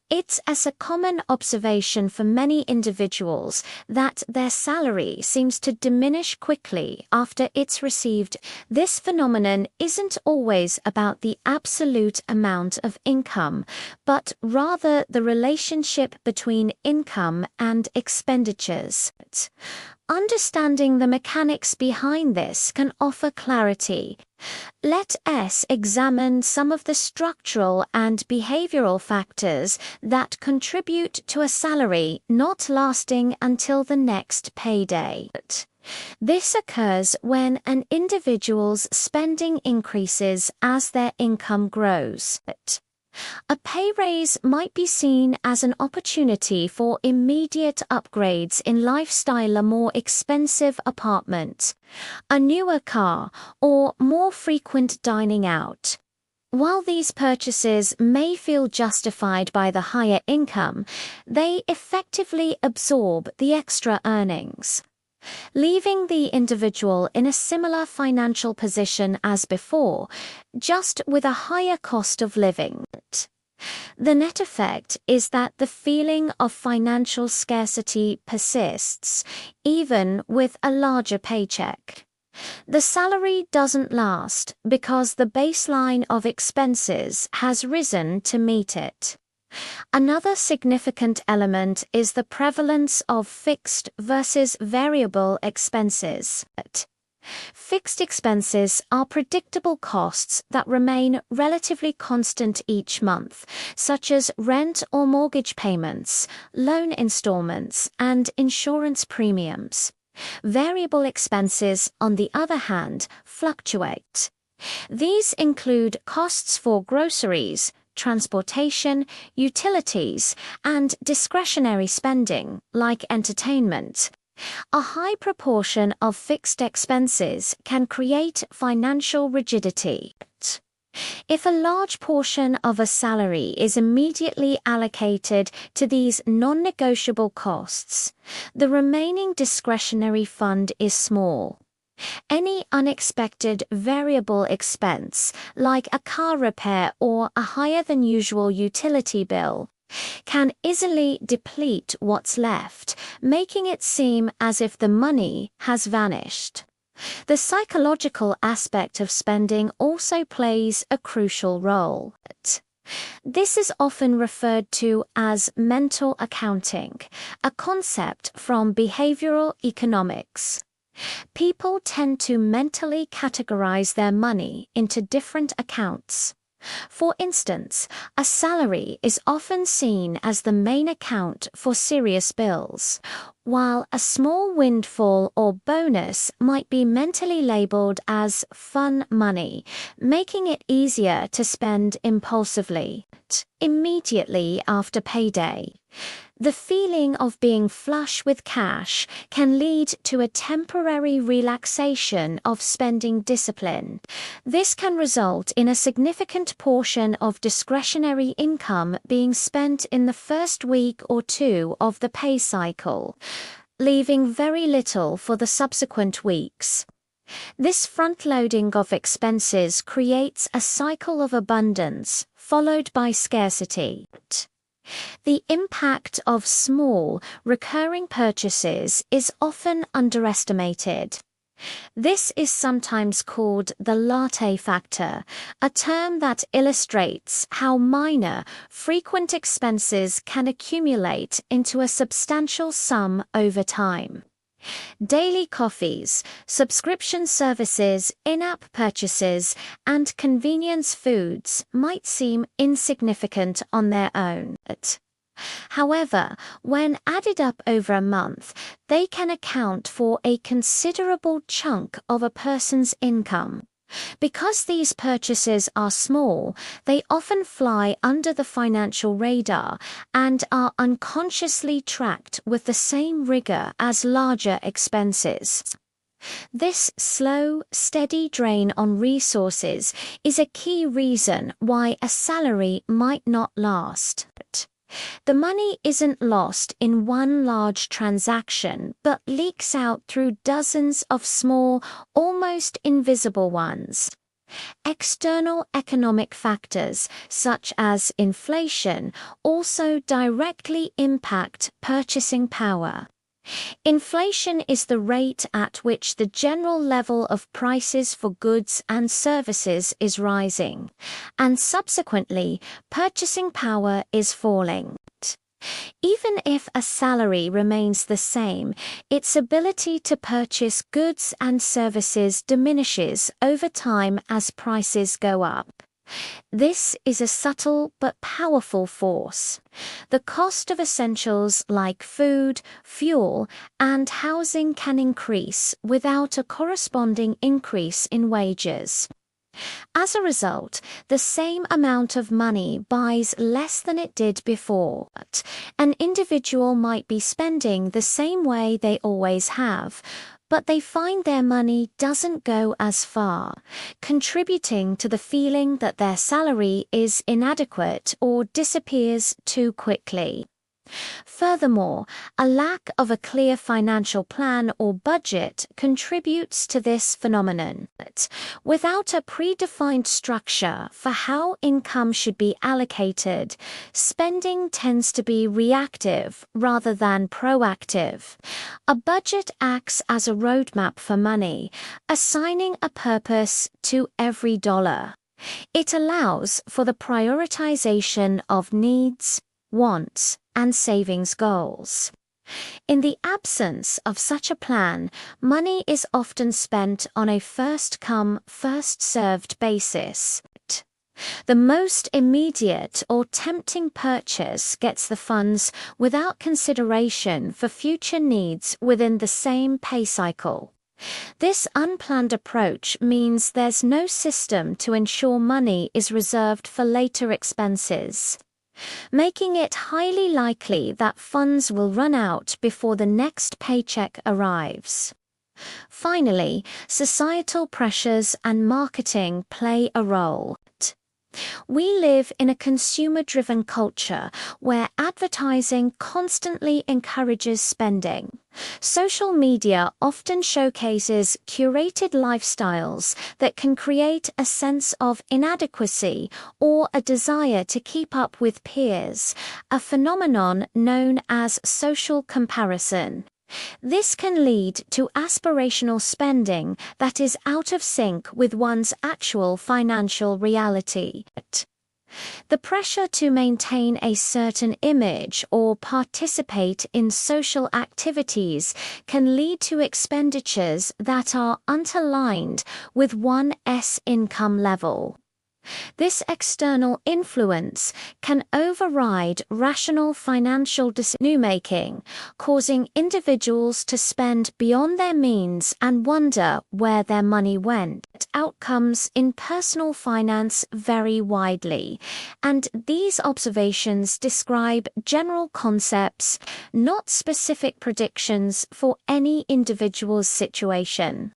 It's as a common observation for many individuals that their salary seems to diminish quickly after it's received. This phenomenon isn't always about the absolute amount of income, but rather the relationship between income and expenditures. Understanding the mechanics behind this can offer clarity. Let us examine some of the structural and behavioral factors that contribute to a salary not lasting until the next payday. This occurs when an individual's spending increases as their income grows. A pay raise might be seen as an opportunity for immediate upgrades in lifestyle, a more expensive apartment, a newer car, or more frequent dining out. While these purchases may feel justified by the higher income, they effectively absorb the extra earnings, leaving the individual in a similar financial position as before, just with a higher cost of living. The net effect is that the feeling of financial scarcity persists, even with a larger paycheck. The salary doesn't last because the baseline of expenses has risen to meet it. Another significant element is the prevalence of fixed versus variable expenses. Fixed expenses are predictable costs that remain relatively constant each month, such as rent or mortgage payments, loan installments, and insurance premiums. Variable expenses, on the other hand, fluctuate. These include costs for groceries, transportation, utilities, and discretionary spending, like entertainment. A high proportion of fixed expenses can create financial rigidity. If a large portion of a salary is immediately allocated to these non-negotiable costs, the remaining discretionary fund is small. Any unexpected variable expense, like a car repair or a higher than usual utility bill, can easily deplete what's left, making it seem as if the money has vanished. The psychological aspect of spending also plays a crucial role. This is often referred to as mental accounting, a concept from behavioral economics. People tend to mentally categorize their money into different accounts. For instance, a salary is often seen as the main account for serious bills, while a small windfall or bonus might be mentally labeled as fun money, making it easier to spend impulsively immediately after payday. The feeling of being flush with cash can lead to a temporary relaxation of spending discipline. This can result in a significant portion of discretionary income being spent in the first week or two of the pay cycle, leaving very little for the subsequent weeks. This front-loading of expenses creates a cycle of abundance, followed by scarcity. The impact of small, recurring purchases is often underestimated. This is sometimes called the latte factor, a term that illustrates how minor, frequent expenses can accumulate into a substantial sum over time. Daily coffees, subscription services, in-app purchases, and convenience foods might seem insignificant on their own. However, when added up over a month, they can account for a considerable chunk of a person's income. Because these purchases are small, they often fly under the financial radar and are unconsciously tracked with the same rigor as larger expenses. This slow, steady drain on resources is a key reason why a salary might not last. The money isn't lost in one large transaction, but leaks out through dozens of small, almost invisible ones. External economic factors, such as inflation, also directly impact purchasing power. Inflation is the rate at which the general level of prices for goods and services is rising, and subsequently, purchasing power is falling. Even if a salary remains the same, its ability to purchase goods and services diminishes over time as prices go up. This is a subtle but powerful force. The cost of essentials like food, fuel, and housing can increase without a corresponding increase in wages. As a result, the same amount of money buys less than it did before. An individual might be spending the same way they always have, but they find their money doesn't go as far, contributing to the feeling that their salary is inadequate or disappears too quickly. Furthermore, a lack of a clear financial plan or budget contributes to this phenomenon. Without a predefined structure for how income should be allocated, spending tends to be reactive rather than proactive. A budget acts as a roadmap for money, assigning a purpose to every dollar. It allows for the prioritization of needs, wants, and savings goals. In the absence of such a plan, money is often spent on a first-come, first-served basis. The most immediate or tempting purchase gets the funds without consideration for future needs within the same pay cycle. This unplanned approach means there's no system to ensure money is reserved for later expenses, making it highly likely that funds will run out before the next paycheck arrives. Finally, societal pressures and marketing play a role. We live in a consumer-driven culture where advertising constantly encourages spending. Social media often showcases curated lifestyles that can create a sense of inadequacy or a desire to keep up with peers, a phenomenon known as social comparison. This can lead to aspirational spending that is out of sync with one's actual financial reality. The pressure to maintain a certain image or participate in social activities can lead to expenditures that are unaligned with one's income level. This external influence can override rational financial decision-making, causing individuals to spend beyond their means and wonder where their money went. Outcomes in personal finance vary widely, and these observations describe general concepts, not specific predictions for any individual's situation.